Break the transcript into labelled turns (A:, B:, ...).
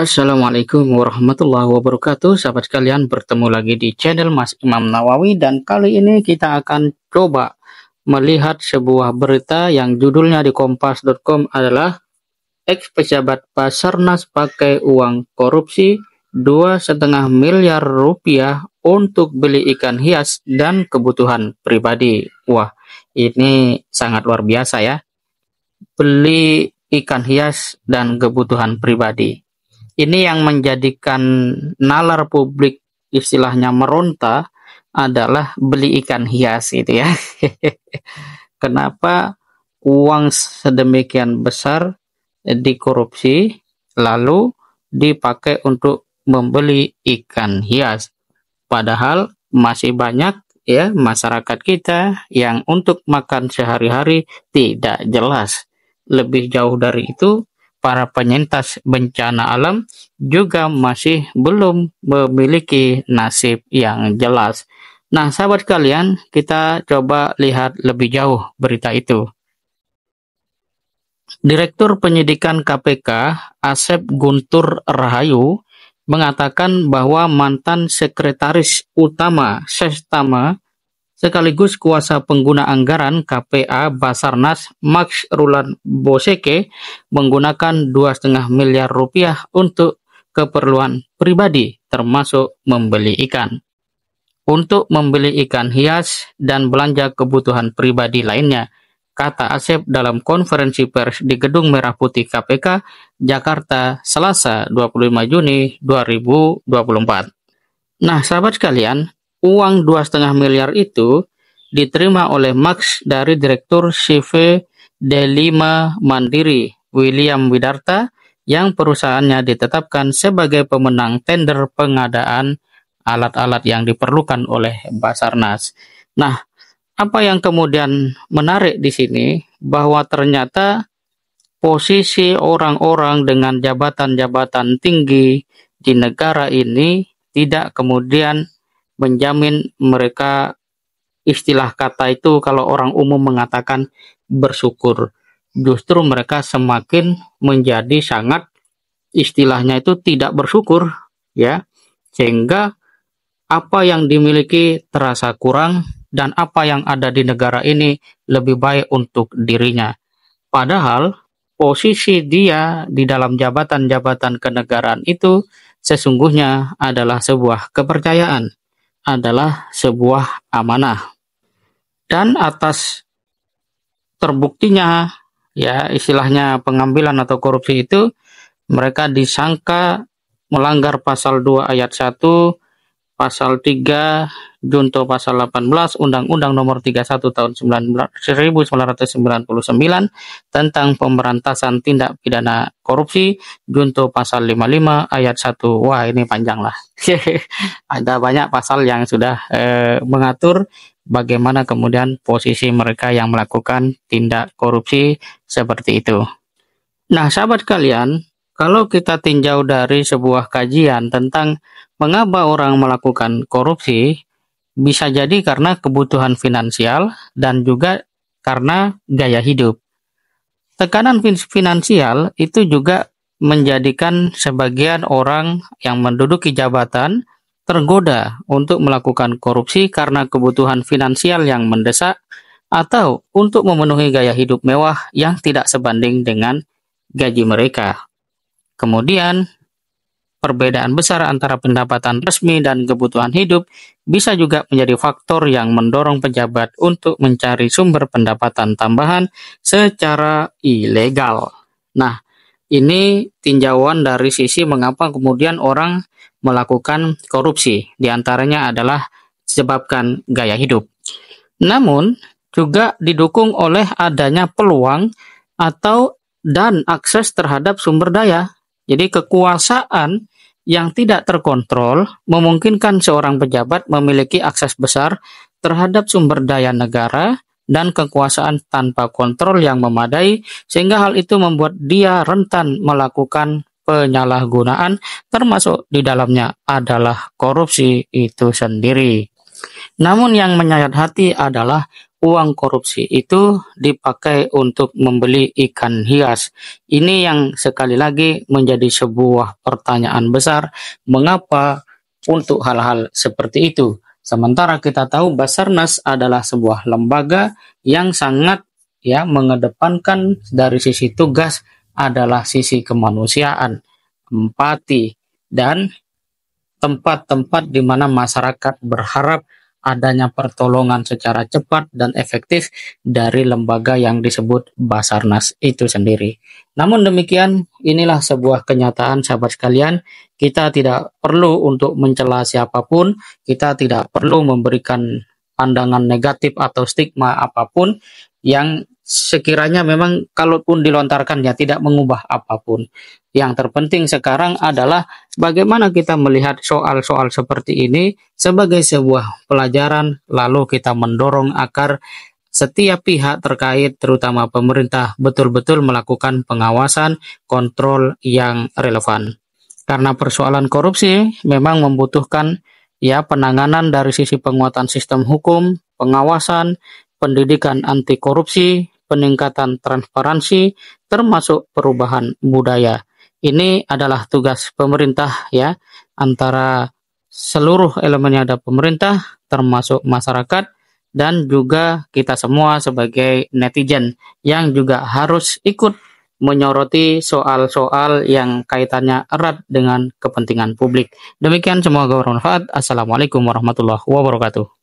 A: Assalamualaikum warahmatullahi wabarakatuh. Sahabat sekalian, bertemu lagi di channel Mas Imam Nawawi, dan kali ini kita akan coba melihat sebuah berita yang judulnya di kompas.com adalah ex pejabat Basarnas pakai uang korupsi 2,5 miliar rupiah untuk beli ikan hias dan kebutuhan pribadi. Wah, ini sangat luar biasa ya. Beli ikan hias dan kebutuhan pribadi. Ini yang menjadikan nalar publik istilahnya meronta adalah beli ikan hias itu ya. Kenapa uang sedemikian besar dikorupsi lalu dipakai untuk membeli ikan hias? Padahal masih banyak ya masyarakat kita yang untuk makan sehari-hari tidak jelas. Lebih jauh dari itu, para penyintas bencana alam juga masih belum memiliki nasib yang jelas. Nah, sahabat kalian, kita coba lihat lebih jauh berita itu. Direktur Penyidikan KPK, Asep Guntur Rahayu, mengatakan bahwa mantan Sekretaris Utama Sestama sekaligus kuasa pengguna anggaran KPA Basarnas Max Rulan Boseke menggunakan 2,5 miliar rupiah untuk keperluan pribadi termasuk membeli ikan. Untuk membeli ikan hias dan belanja kebutuhan pribadi lainnya, kata Asep dalam konferensi pers di Gedung Merah Putih KPK, Jakarta, Selasa 25 Juni 2024. Nah, sahabat sekalian, uang 2,5 miliar itu diterima oleh Max dari Direktur CV D5 Mandiri, William Widarta, yang perusahaannya ditetapkan sebagai pemenang tender pengadaan alat-alat yang diperlukan oleh Basarnas. Nah, apa yang kemudian menarik di sini, bahwa ternyata posisi orang-orang dengan jabatan-jabatan tinggi di negara ini tidak kemudian menjamin mereka, istilah kata itu kalau orang umum mengatakan bersyukur. Justru mereka semakin menjadi sangat, istilahnya itu tidak bersyukur ya, sehingga apa yang dimiliki terasa kurang dan apa yang ada di negara ini lebih baik untuk dirinya. Padahal posisi dia di dalam jabatan-jabatan kenegaraan itu sesungguhnya adalah sebuah kepercayaan, adalah sebuah amanah. Dan atas terbuktinya ya istilahnya pengambilan atau korupsi itu, mereka disangka melanggar pasal 2 ayat 1, pasal 3, junto pasal 18 Undang-Undang Nomor 31 tahun 1999 tentang pemberantasan tindak pidana korupsi, junto pasal 55 ayat 1. Wah, ini panjang lah. Ada banyak pasal yang sudah mengatur bagaimana kemudian posisi mereka yang melakukan tindak korupsi seperti itu. Nah, sahabat kalian, kalau kita tinjau dari sebuah kajian tentang mengapa orang melakukan korupsi, bisa jadi karena kebutuhan finansial dan juga karena gaya hidup. Tekanan finansial itu juga menjadikan sebagian orang yang menduduki jabatan tergoda untuk melakukan korupsi karena kebutuhan finansial yang mendesak atau untuk memenuhi gaya hidup mewah yang tidak sebanding dengan gaji mereka. Kemudian, perbedaan besar antara pendapatan resmi dan kebutuhan hidup bisa juga menjadi faktor yang mendorong pejabat untuk mencari sumber pendapatan tambahan secara ilegal. Nah, ini tinjauan dari sisi mengapa kemudian orang melakukan korupsi. Di antaranya adalah disebabkan gaya hidup. Namun, juga didukung oleh adanya peluang atau dan akses terhadap sumber daya. Jadi kekuasaan yang tidak terkontrol memungkinkan seorang pejabat memiliki akses besar terhadap sumber daya negara dan kekuasaan tanpa kontrol yang memadai, sehingga hal itu membuat dia rentan melakukan penyalahgunaan, termasuk di dalamnya adalah korupsi itu sendiri. Namun yang menyayat hati adalah uang korupsi itu dipakai untuk membeli ikan hias. Ini yang sekali lagi menjadi sebuah pertanyaan besar, mengapa untuk hal-hal seperti itu? Sementara kita tahu Basarnas adalah sebuah lembaga yang sangat mengedepankan dari sisi tugas adalah sisi kemanusiaan, empati, dan tempat-tempat di mana masyarakat berharap adanya pertolongan secara cepat dan efektif dari lembaga yang disebut Basarnas itu sendiri. Namun demikian, inilah sebuah kenyataan sahabat sekalian, kita tidak perlu untuk mencela siapapun, kita tidak perlu memberikan pandangan negatif atau stigma apapun yang sekiranya memang kalaupun dilontarkan ya tidak mengubah apapun. Yang terpenting sekarang adalah bagaimana kita melihat soal-soal seperti ini sebagai sebuah pelajaran, lalu kita mendorong agar setiap pihak terkait, terutama pemerintah, betul-betul melakukan pengawasan, kontrol yang relevan. Karena persoalan korupsi memang membutuhkan penanganan dari sisi penguatan sistem hukum, pengawasan, pendidikan anti korupsi, peningkatan transparansi, termasuk perubahan budaya. Ini adalah tugas pemerintah antara seluruh elemen yang ada pemerintah, termasuk masyarakat, dan juga kita semua sebagai netizen yang juga harus ikut menyoroti soal-soal yang kaitannya erat dengan kepentingan publik. Demikian, semoga bermanfaat. Assalamualaikum warahmatullahi wabarakatuh.